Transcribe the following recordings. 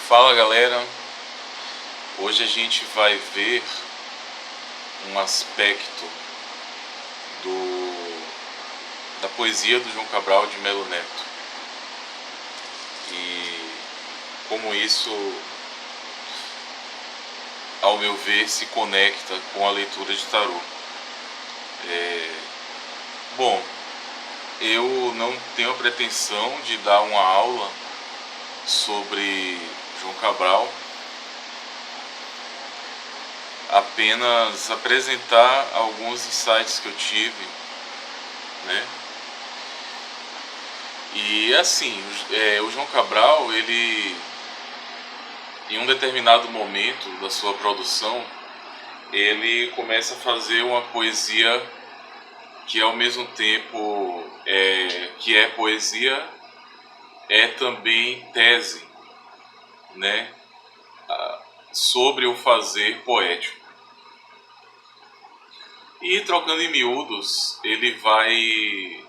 Fala galera, hoje a gente vai ver um aspecto da poesia do João Cabral de Melo Neto e como isso, ao meu ver, se conecta com a leitura de tarô. Bom, eu não tenho a pretensão de dar uma aula sobre João Cabral, apenas apresentar alguns insights que eu tive, né? E assim, o João Cabral, ele, em um determinado momento da sua produção, ele começa a fazer uma poesia que ao mesmo tempo que é poesia, é também tese, né? Sobre o fazer poético. E trocando em miúdos, ele vai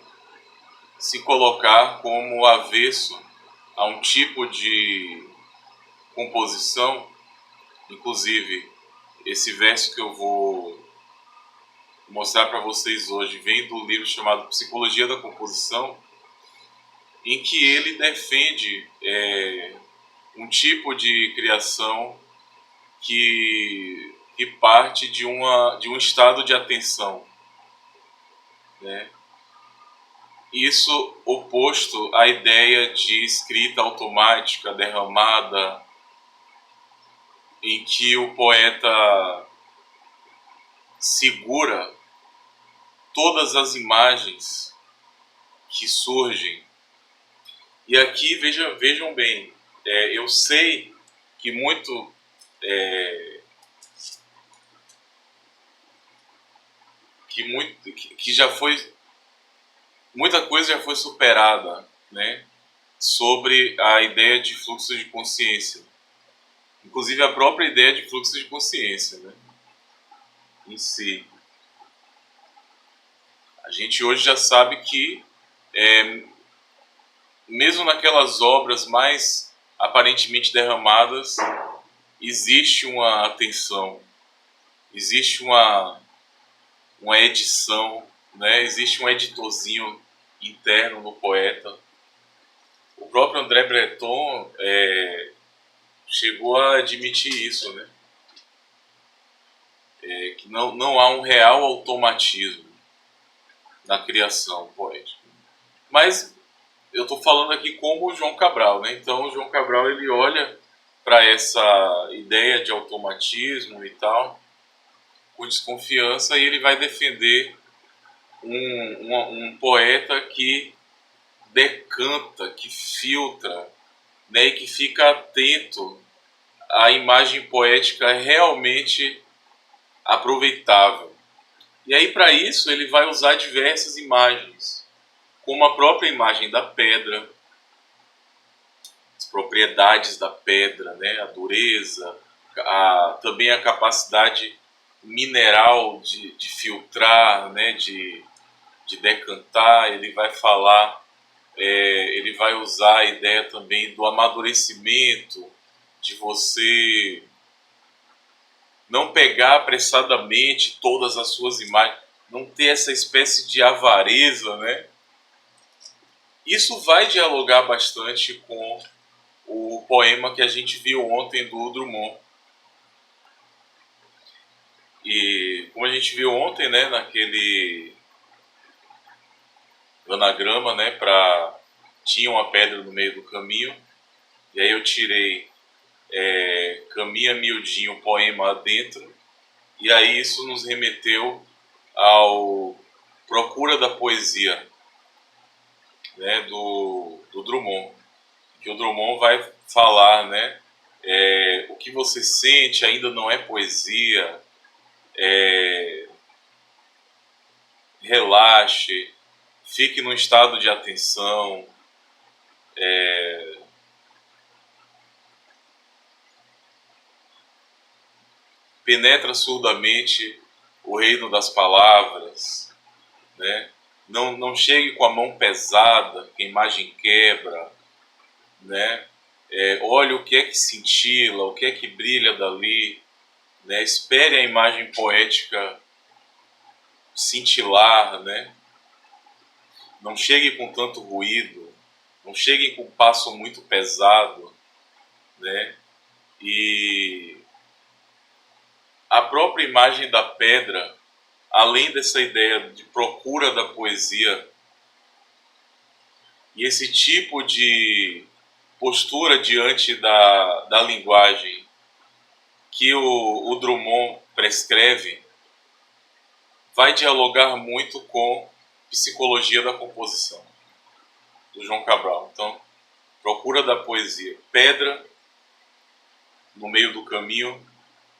se colocar como avesso a um tipo de composição. Inclusive, esse verso que eu vou mostrar para vocês hoje vem do livro chamado Psicologia da Composição, em que ele defende um tipo de criação que parte de um estado de atenção, né? Isso oposto à ideia de escrita automática, derramada, em que o poeta segura todas as imagens que surgem. E aqui vejam bem, eu sei que que já foi muita coisa já foi superada, né, sobre a ideia de fluxo de consciência, inclusive a própria ideia de fluxo de consciência, né, em si. A gente hoje já sabe que mesmo naquelas obras mais aparentemente derramadas, existe uma atenção, existe uma edição, né? Existe um editorzinho interno no poeta. O próprio André Breton chegou a admitir isso, né? Que não há um real automatismo na criação poética. Mas eu estou falando aqui como o João Cabral, né? Então o João Cabral, ele olha para essa ideia de automatismo e tal com desconfiança, e ele vai defender um poeta que decanta, que filtra, né, e que fica atento à imagem poética realmente aproveitável. E aí, para isso, ele vai usar diversas imagens, como a própria imagem da pedra, as propriedades da pedra, né, a dureza, também a capacidade mineral de filtrar, né, de decantar. Ele vai falar, ele vai usar a ideia também do amadurecimento, de você não pegar apressadamente todas as suas imagens, não ter essa espécie de avareza, né? Isso vai dialogar bastante com o poema que a gente viu ontem do Drummond. E como a gente viu ontem, né, naquele anagrama, né, tinha uma pedra no meio do caminho, e aí eu tirei caminha miudinho, poema adentro, e aí isso nos remeteu ao Procura da Poesia, né, do Drummond, que o Drummond vai falar, né, o que você sente ainda não é poesia, relaxe, fique num estado de atenção, penetra surdamente o reino das palavras, né? Não chegue com a mão pesada, que a imagem quebra, né? olhe o que é que cintila, o que é que brilha dali, né? Espere a imagem poética cintilar, né? Não chegue com tanto ruído, não chegue com um passo muito pesado, né? E a própria imagem da pedra, além dessa ideia de procura da poesia, e esse tipo de postura diante da linguagem que o Drummond prescreve, vai dialogar muito com psicologia da composição, do João Cabral. Então, procura da poesia, pedra no meio do caminho,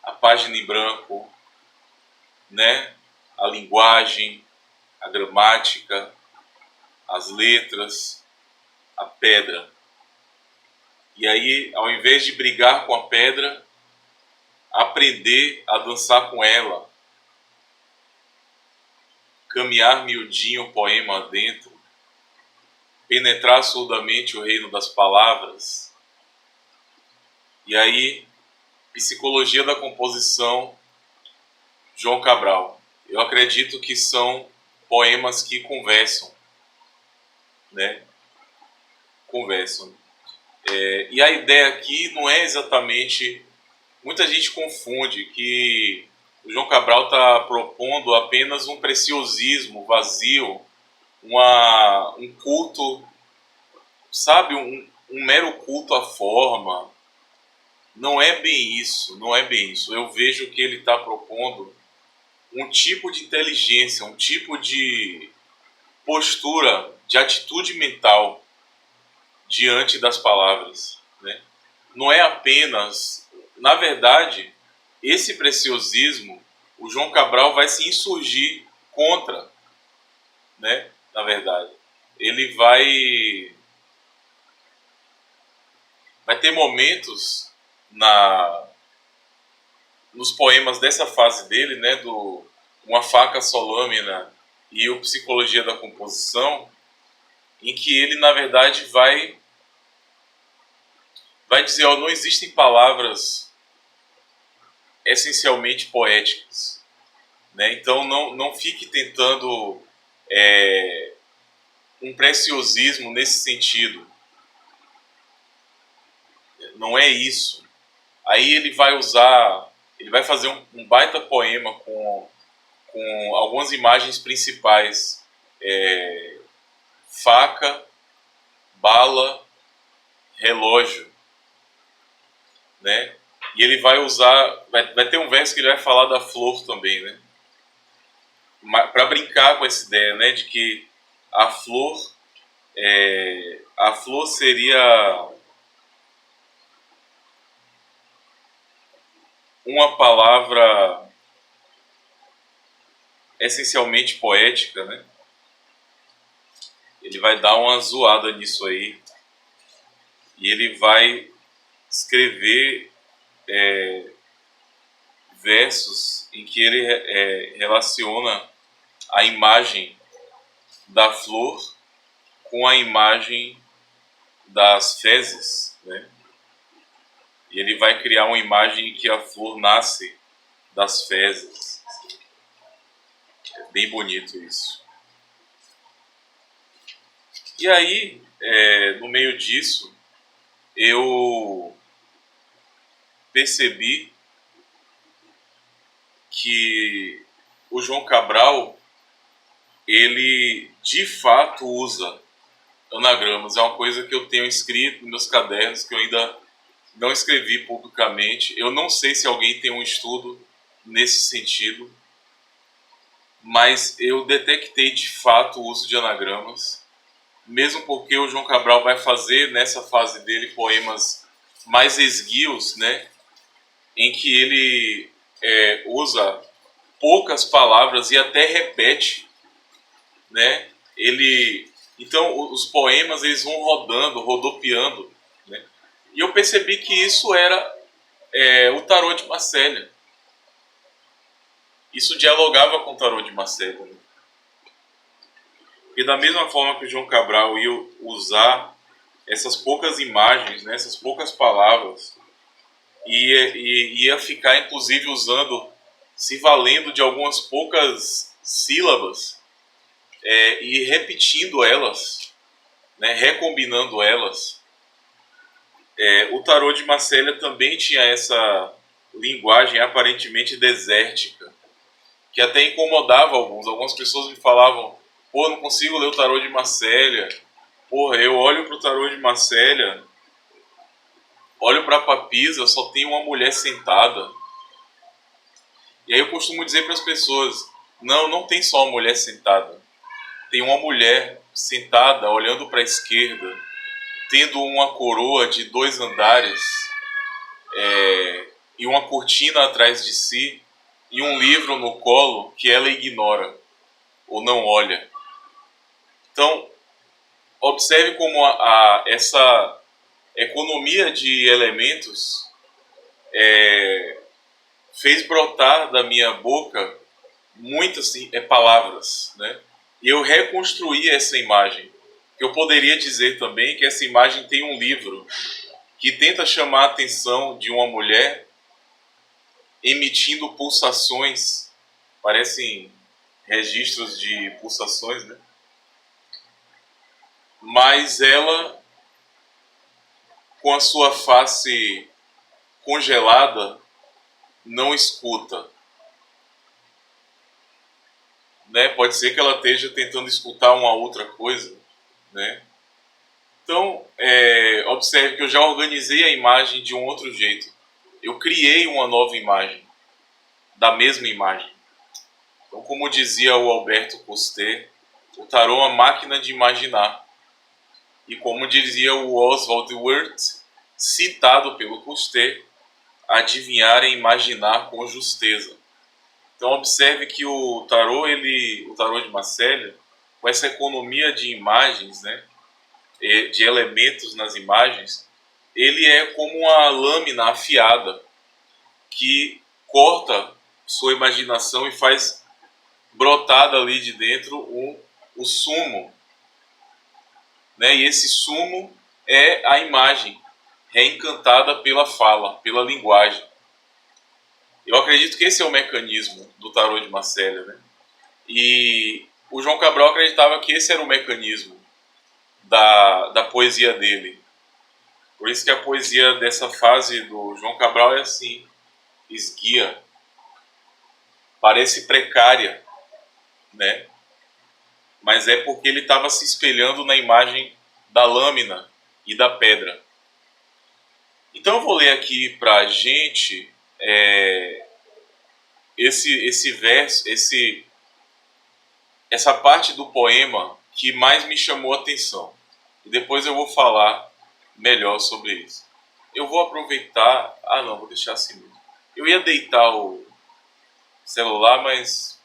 a página em branco, né? A linguagem, a gramática, as letras, a pedra. E aí, ao invés de brigar com a pedra, aprender a dançar com ela, caminhar miudinho o poema dentro, penetrar surdamente o reino das palavras. E aí, psicologia da composição, João Cabral. Eu acredito que são poemas que conversam, né? Conversam. E a ideia aqui não é exatamente... Muita gente confunde que o João Cabral está propondo apenas um preciosismo vazio, um culto, sabe? Um mero culto à forma. Não é bem isso, não é bem isso. Eu vejo que ele está propondo um tipo de inteligência, um tipo de postura, de atitude mental diante das palavras, né? Não é apenas... Na verdade, esse preciosismo, o João Cabral vai se insurgir contra, né? Na verdade, ele vai ter momentos nos poemas dessa fase dele, né? Do Uma Faca Só Lâmina e o Psicologia da Composição, em que ele, na verdade, vai dizer, não existem palavras essencialmente poéticas, né? Então não fique tentando um preciosismo nesse sentido. Não é isso. Aí ele vai fazer um baita poema com algumas imagens principais: faca, bala, relógio, né? E ele vai vai ter um verso que ele vai falar da flor também, né? Para brincar com essa ideia, né, de que a flor seria uma palavra essencialmente poética, né? Ele vai dar uma zoada nisso aí e ele vai escrever versos em que ele relaciona a imagem da flor com a imagem das fezes, né? E ele vai criar uma imagem em que a flor nasce das fezes. É bem bonito isso. E aí, no meio disso, eu percebi que o João Cabral, ele de fato usa anagramas. É uma coisa que eu tenho escrito nos meus cadernos, que eu ainda não escrevi publicamente. Eu não sei se alguém tem um estudo nesse sentido, mas eu detectei de fato o uso de anagramas, mesmo porque o João Cabral vai fazer nessa fase dele poemas mais esguios, né, em que ele usa poucas palavras e até repete, né? Então os poemas eles vão rodopiando, né? E eu percebi que isso era o tarô de Marselha. Isso dialogava com o tarô de Marselha, né? E da mesma forma que o João Cabral ia usar essas poucas imagens, né, essas poucas palavras, e ia ficar inclusive usando, se valendo de algumas poucas sílabas, e repetindo elas, né, recombinando elas. O tarô de Marselha também tinha essa linguagem aparentemente desértica, que até incomodava alguns. Algumas pessoas me falavam: pô, não consigo ler o tarô de Marselha. Porra, eu olho pro tarô de Marselha, olho pra papisa, só tem uma mulher sentada. E aí eu costumo dizer para as pessoas: não, não tem só uma mulher sentada. Tem uma mulher sentada olhando para a esquerda, tendo uma coroa de 2 andares, e uma cortina atrás de si, e um livro no colo que ela ignora ou não olha. Então, observe como essa economia de elementos fez brotar da minha boca muitas palavras, né? E eu reconstruí essa imagem. Eu poderia dizer também que essa imagem tem um livro que tenta chamar a atenção de uma mulher emitindo pulsações, parecem registros de pulsações, né? Mas ela, com a sua face congelada, não escuta, né? Pode ser que ela esteja tentando escutar uma outra coisa, né? Então, observe que eu já organizei a imagem de um outro jeito. Eu criei uma nova imagem, da mesma imagem. Então, como dizia o Alberto Coster, o tarô é uma máquina de imaginar. E como dizia o Oswald Wirth, citado pelo Coster, adivinhar é imaginar com justeza. Então observe que o tarô de Marselha, com essa economia de imagens, né, de elementos nas imagens, ele é como uma lâmina afiada que corta sua imaginação e faz brotar dali de dentro o sumo, né? E esse sumo é a imagem reencantada pela fala, pela linguagem. Eu acredito que esse é o mecanismo do tarô de Marselha, né? E o João Cabral acreditava que esse era o mecanismo da poesia dele. Por isso que a poesia dessa fase do João Cabral é assim, esguia, parece precária, né? Mas é porque ele estava se espelhando na imagem da lâmina e da pedra. Então eu vou ler aqui para a gente esse verso, essa parte do poema que mais me chamou a atenção. E depois eu vou falar melhor sobre isso. Eu vou aproveitar... Ah, não, vou deixar assim mesmo. Eu ia deitar o celular, mas...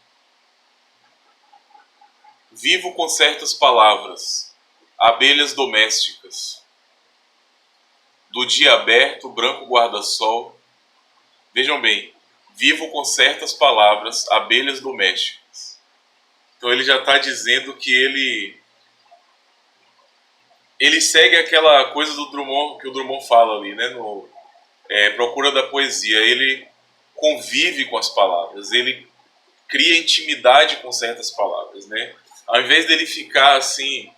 Vivo com certas palavras, abelhas domésticas. Do dia aberto, branco guarda-sol. Vejam bem, vivo com certas palavras, abelhas domésticas. Então ele já está dizendo que ele segue aquela coisa do Drummond, que o Drummond fala ali, né, no Procura da Poesia. Ele convive com as palavras, ele cria intimidade com certas palavras, né? Ao invés dele ficar assim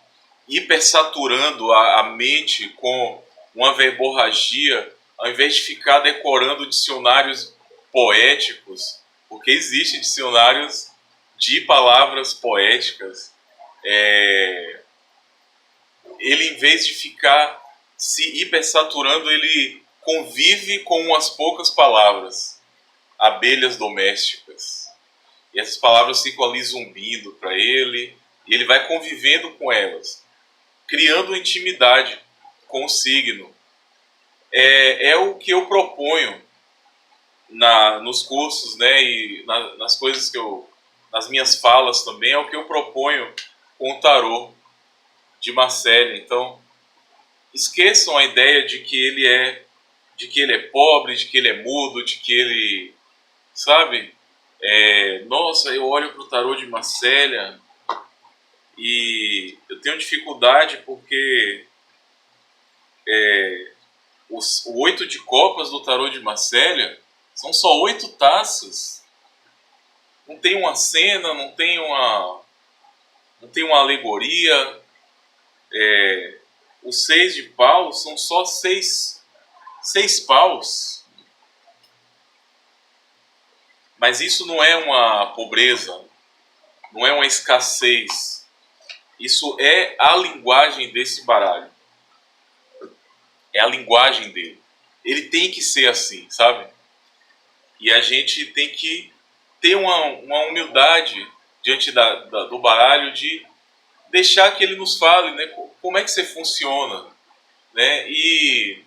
hipersaturando a mente com uma verborragia, ao invés de ficar decorando dicionários poéticos, porque existem dicionários de palavras poéticas, ele, em vez de ficar se hipersaturando, ele convive com umas poucas palavras, abelhas domésticas. E essas palavras ficam ali zumbindo para ele, e ele vai convivendo com elas, criando intimidade com o signo. É o que eu proponho nos cursos, né, e nas coisas que nas minhas falas também, é o que eu proponho com o tarô de Marselha. Então, esqueçam a ideia de que ele é pobre, de que ele é mudo, de que ele, sabe? Nossa, eu olho para o tarô de Marselha e eu tenho dificuldade porque o 8 de copas do tarô de Marselha são só 8 taças. Não tem uma cena, não tem uma alegoria. O 6 de paus são só 6 paus. Mas isso não é uma pobreza, não é uma escassez. Isso é a linguagem desse baralho. É a linguagem dele. Ele tem que ser assim, sabe? E a gente tem que ter uma humildade diante do baralho de deixar que ele nos fale, né, como é que você funciona. Né? E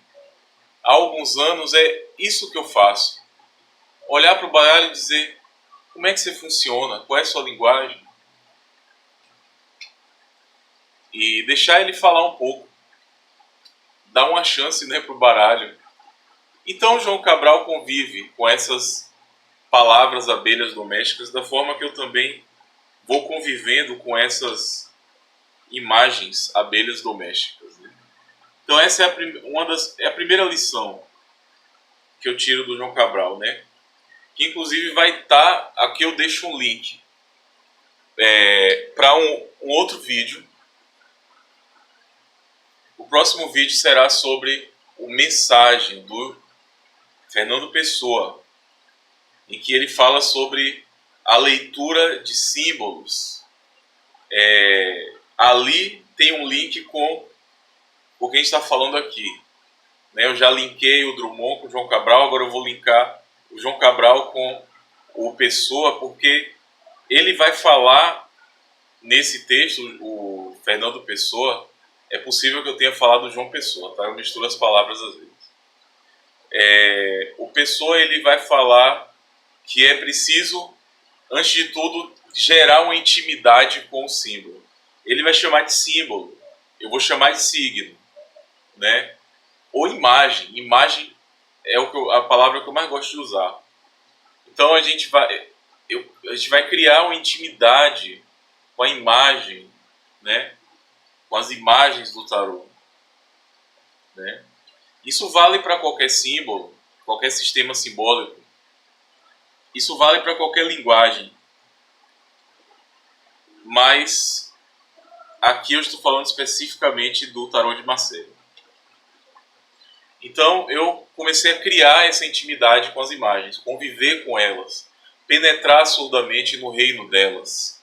há alguns anos é isso que eu faço. Olhar para o baralho e dizer como é que você funciona, qual é a sua linguagem. E deixar ele falar um pouco. Dar uma chance, né, para o baralho. Então João Cabral convive com essas palavras abelhas domésticas da forma que eu também vou convivendo com essas imagens abelhas domésticas. Né? Então essa é a primeira lição que eu tiro do João Cabral, né? Que inclusive vai estar, aqui eu deixo um link para um outro vídeo. O próximo vídeo será sobre o Mensagem do Fernando Pessoa, em que ele fala sobre a leitura de símbolos. Ali tem um link com o que a gente está falando aqui. Né? Eu já linkei o Drummond com o João Cabral, agora eu vou linkar o João Cabral com o Pessoa, porque ele vai falar nesse texto, o Fernando Pessoa, é possível que eu tenha falado João Pessoa, tá? Eu misturo as palavras às vezes. O Pessoa, ele vai falar que é preciso, antes de tudo, gerar uma intimidade com o símbolo. Ele vai chamar de símbolo, eu vou chamar de signo, né? Ou imagem. Imagem é a palavra que eu mais gosto de usar. Então a gente vai criar uma intimidade com a imagem, né? Com as imagens do tarô. Né? Isso vale para qualquer símbolo, qualquer sistema simbólico. Isso vale para qualquer linguagem. Mas aqui eu estou falando especificamente do tarô de Marselha. Então eu comecei a criar essa intimidade com as imagens, conviver com elas, penetrar surdamente no reino delas.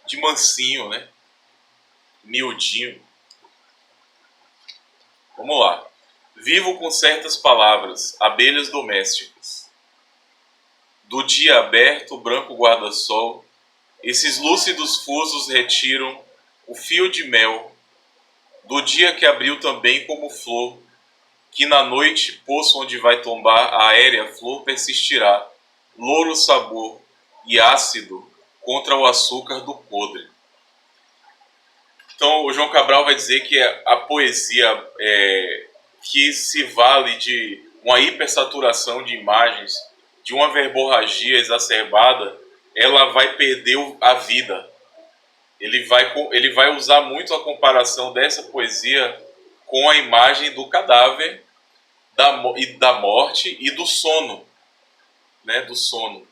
De mansinho, né? Miudinho. Vamos lá. Vivo com certas palavras, abelhas domésticas. Do dia aberto, branco guarda-sol, esses lúcidos fusos retiram o fio de mel. Do dia que abriu também como flor, que na noite, poço onde vai tombar a aérea flor persistirá, louro sabor e ácido contra o açúcar do podre. Então o João Cabral vai dizer que a poesia que se vale de uma hipersaturação de imagens, de uma verborragia exacerbada, ela vai perder a vida. Ele vai usar muito a comparação dessa poesia com a imagem do cadáver, da morte e do sono. Né, do sono.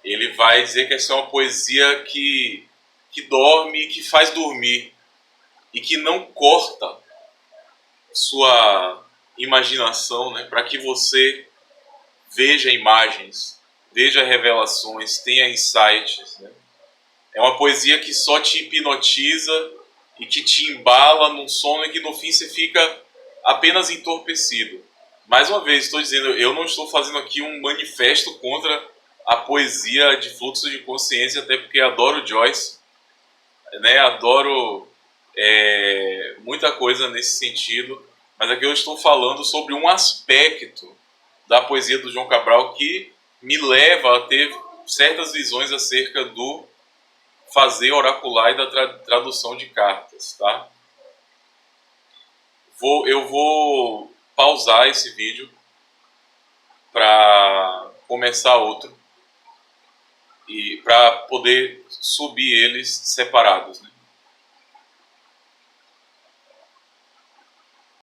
Ele vai dizer que essa é uma poesia que dorme, que faz dormir e que não corta sua imaginação, né, para que você veja imagens, veja revelações, tenha insights. Né? É uma poesia que só te hipnotiza e que te embala num sono e que no fim você fica apenas entorpecido. Mais uma vez, estou dizendo, eu não estou fazendo aqui um manifesto contra a poesia de fluxo de consciência, até porque adoro Joyce, né? Adoro muita coisa nesse sentido, mas aqui eu estou falando sobre um aspecto da poesia do João Cabral que me leva a ter certas visões acerca do fazer oracular e da tradução de cartas, tá? Eu vou pausar esse vídeo para começar outro e para poder subir eles separados, né?